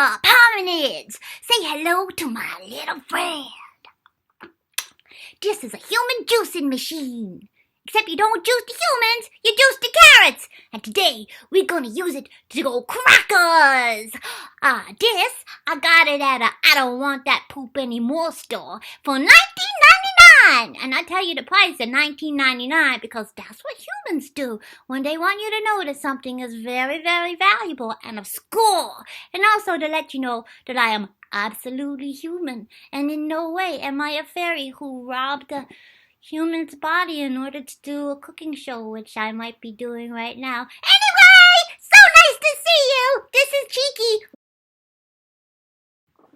up, hominids? Say hello to my little friend. This is a human juicing machine. Except you don't juice the humans, you juice the carrots. And today, we're gonna use it to go crackers. This, I got it at a I don't want that poop anymore store for $19.99. And I tell you the price of $19.99 because that's what humans do when they want you to know that something is very, very valuable and of score. And also to let you know that I am absolutely human. And in no way am I a fairy who robbed a human's body in order to do a cooking show, which I might be doing right now. Anyway, so nice to see you. This is Cheeki,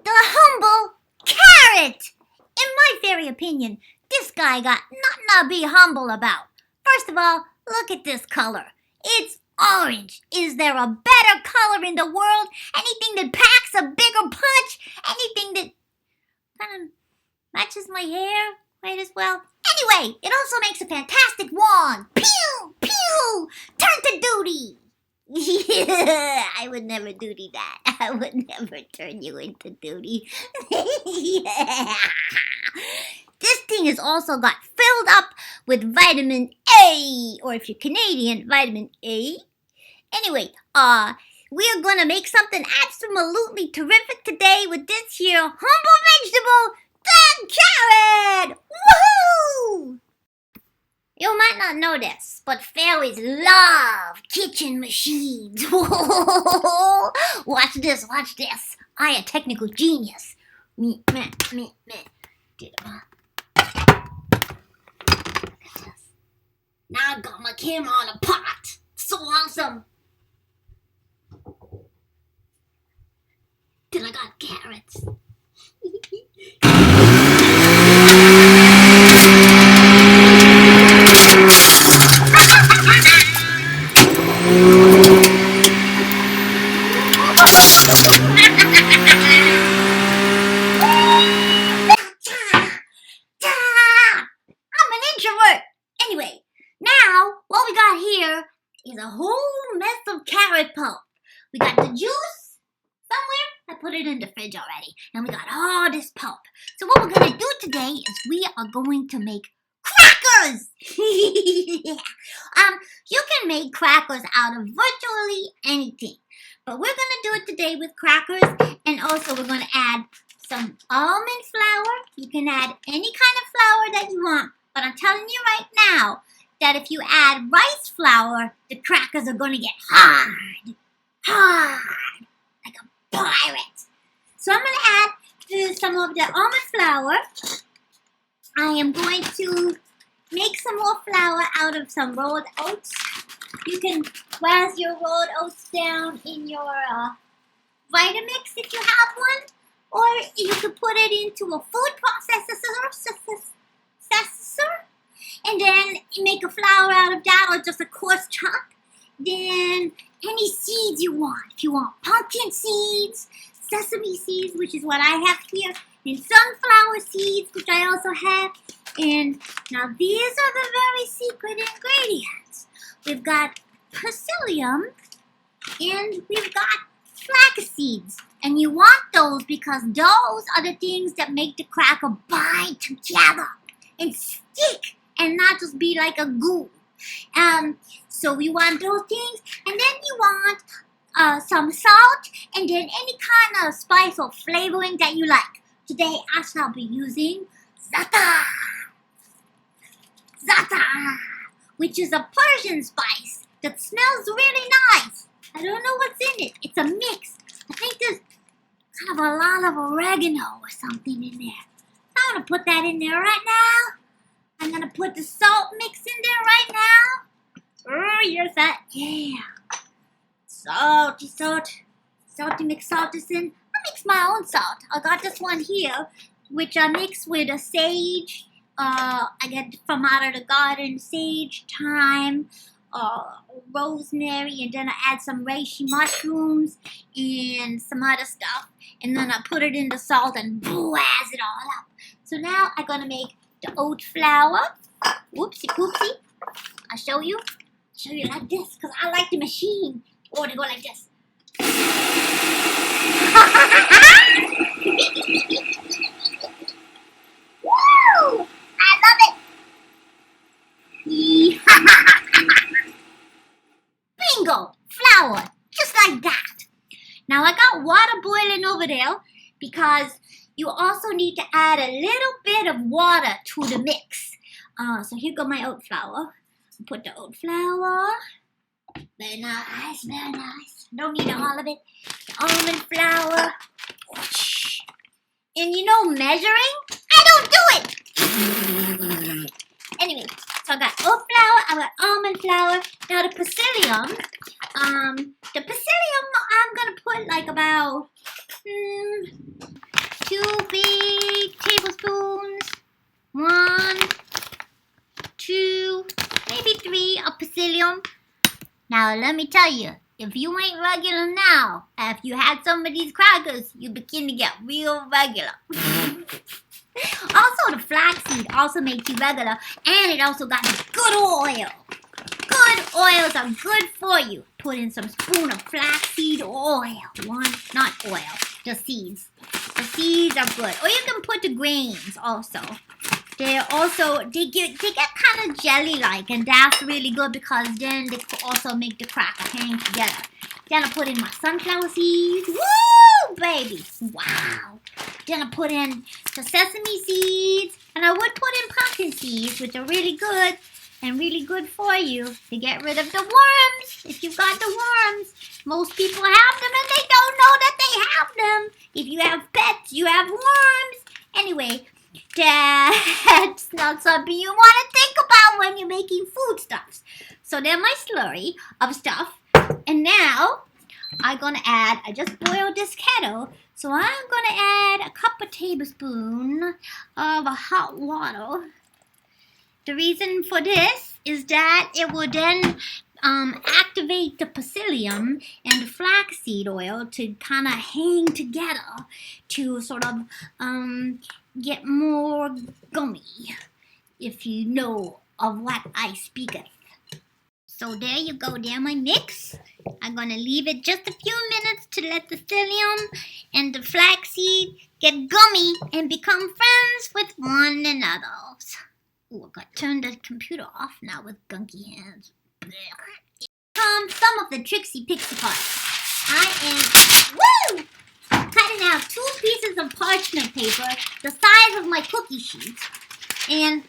the humble carrot. In my very opinion, this guy got nothing to be humble about. First of all, look at this color. It's orange. Is there a better color in the world? Anything that packs a bigger punch? Anything that kind of matches my hair quite as well? Anyway, it also makes a fantastic wand. Pew! Pew! Turn to duty! I would never duty that. I would never turn you into duty. Yeah. This thing has also got filled up with vitamin A, or if you're Canadian, vitamin A. Anyway, we're gonna make something absolutely terrific today with this here humble vegetable, the carrot! Woohoo! You might not know this, but fairies love kitchen machines. Watch this, watch this. I am a technical genius. Me. Now I got my camera on a pot. So awesome. Then I got carrots. I'm an introvert. Anyway, now what we got here is a whole mess of carrot pulp. We got the juice somewhere. I put it in the fridge already. And we got all this pulp. So what we're going to do today is we are going to make crackers. You can make crackers out of virtually anything. But we're going to do it today with crackers. And also we're going to add some almond flour. You can add any kind of flour that you want. But I'm telling you right now that if you add rice flour, the crackers are going to get hard. Like a pirate. So I'm going to add some of the almond flour. I am going to make some more flour out of some rolled oats. You can waz your rolled oats down in your vitamix if you have one. Or you could put it into a food processor. And then you make a flour out of that or just a coarse chunk. Then any seeds you want. If you want pumpkin seeds, sesame seeds, which is what I have here, and sunflower seeds, which I also have. And now these are the very secret ingredients. We've got psyllium and we've got flax seeds. And you want those because those are the things that make the cracker bind together and stick and not just be like a goo. So we want those things, and then you want some salt, and then any kind of spice or flavoring that you like. Today I shall be using za'atar, which is a Persian spice that smells really nice. I don't know what's in it. It's a mix. I think there's kind of a lot of oregano or something in there. I'm going to put that in there right now. I'm going to put the salt mix in there right now. Oh, yes, that, yeah. Salty mix salt is in. I mix my own salt. I got this one here, which I mix with a sage. I get from out of the garden, sage, thyme, rosemary, and then I add some reishi mushrooms and some other stuff. And then I put it in the salt and blast it all up. So now I'm going to make the oat flour. Whoopsie poopsie. I'll show you like this because I like the machine. Or to go like this. Woo! I love it. Bingo! Flour, just like that. Now I got water boiling over there because you also need to add a little bit of water to the mix. So here go my oat flour. Put the oat flour. Very nice, very nice. Don't need all of it. The almond flour. And you know measuring? I don't do it! Anyway, so I got oat flour, I got almond flour. Now the psyllium. The psyllium I'm gonna put like about 2 big tablespoons. 1, 2, maybe 3 of psyllium. Now let me tell you, if you ain't regular now, if you had some of these crackers, you begin to get real regular. Also, the flaxseed also makes you regular, and it also got good oil. Good oils are good for you. Put in some spoon of flaxseed oil. Not oil, just seeds. The seeds are good. Or you can put the grains also. They get kind of jelly-like, and that's really good because then they also make the cracker hang together. Then I put in my sunflower seeds. Woo, baby! Wow. Then I put in the sesame seeds, and I would put in pumpkin seeds, which are really good and really good for you to get rid of the worms. If you've got the worms, most people have them and they don't know that they have them. If you have pets, you have worms. Anyway, that's not something you want to think about when you're making foodstuffs. So there's my slurry of stuff. And now I'm going to add, I just boiled this kettle, so I'm going to add a couple tablespoons of hot water. The reason for this is that it will then activate the psyllium and the flaxseed oil to kind of hang together to sort of get more gummy, if you know of what I speak of. So there you go, there my mix. I'm going to leave it just a few minutes to let the psyllium and the flaxseed get gummy and become friends with one another. Ooh, I got to turn the computer off now with gunky hands. Some of the tricksy pixie parts. I am cutting out 2 pieces of parchment paper the size of my cookie sheet. And,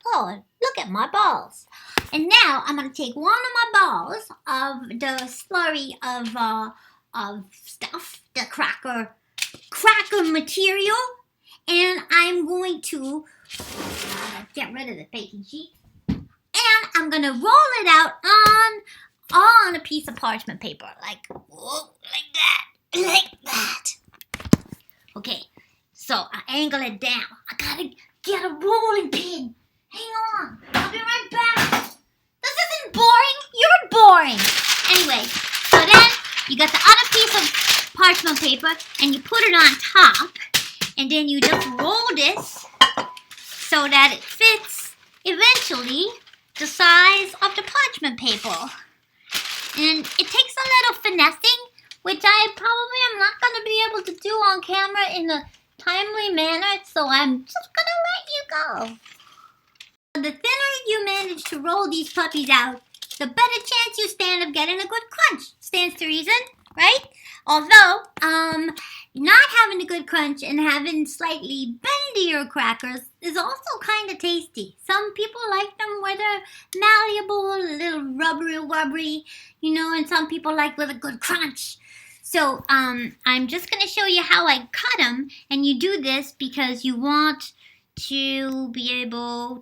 oh, look at my balls. And now I'm going to take one of my balls of the slurry of stuff, the cracker material, and I'm going to get rid of the baking sheet. And I'm going to roll it out on a piece of parchment paper, like that. Okay, so I angle it down. I got to get a rolling pin. Hang on, I'll be right back. This isn't boring. You're boring. Anyway, so then you got the other piece of parchment paper and you put it on top. And then you just roll this so that it fits eventually the size of the parchment paper. And it takes a little finessing, which I probably am not going to be able to do on camera in a timely manner. So I'm just going to let you go. The thinner you manage to roll these puppies out, the better chance you stand of getting a good crunch. Stands to reason, right? Although, not having a good crunch and having slightly bendier crackers is also kind of tasty. Some people like them where they're malleable, a little rubbery, and some people like with a good crunch. So, I'm just going to show you how I cut them, and you do this because you want to be able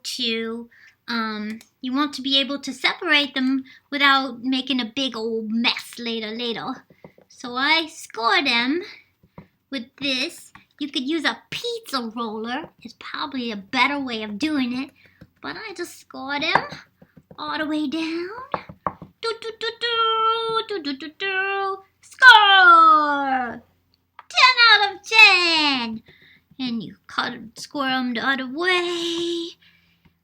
to separate them without making a big old mess later. So I score them with this. You could use a pizza roller. It's probably a better way of doing it. But I just score them all the way down. Score! 10 out of 10. And you score them the other way,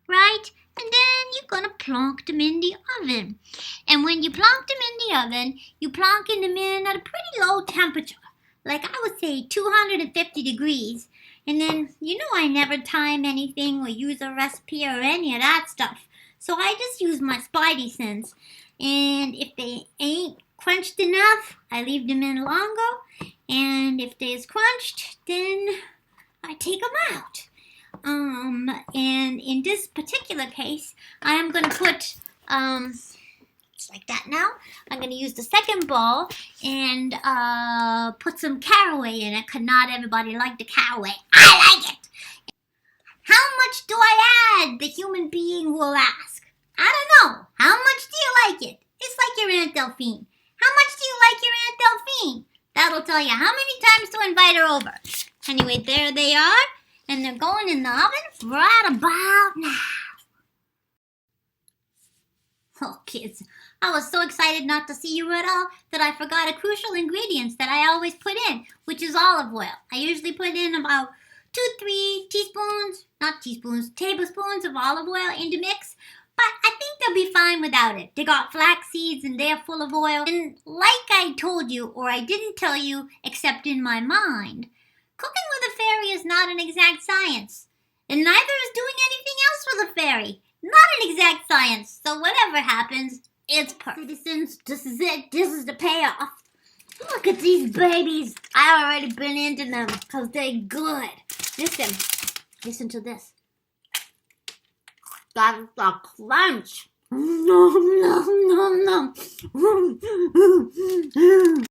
right? And then you're going to plonk them in the oven. And when you plonk them in the oven, you plonk them in at a pretty low temperature. like I would say 250 degrees. And then, you know, I never time anything or use a recipe or any of that stuff. So I just use my spidey sense. And if they ain't crunched enough, I leave them in longer. And if they's crunched, then I take them out. And in this particular case, I am going to put, just like that now. I'm going to use the second bowl and put some caraway in it, because not everybody like the caraway. I like it! How much do I add? The human being will ask. I don't know. How much do you like it? It's like your Aunt Delphine. How much do you like your Aunt Delphine? That'll tell you how many times to invite her over. Anyway, there they are. And they're going in the oven right about now. Oh, kids, I was so excited not to see you at all that I forgot a crucial ingredient that I always put in, which is olive oil. I usually put in about 2-3 tablespoons of olive oil in the mix. But I think they'll be fine without it. They got flax seeds and they're full of oil. And like I told you, or I didn't tell you, except in my mind, cooking with a fairy is not an exact science. And neither is doing anything else with a fairy. Not an exact science. So whatever happens, it's perfect. Citizens, this is it. This is the payoff. Look at these babies. I've already been into them because they're good. Listen to this. That's the crunch. Nom, nom, nom, nom.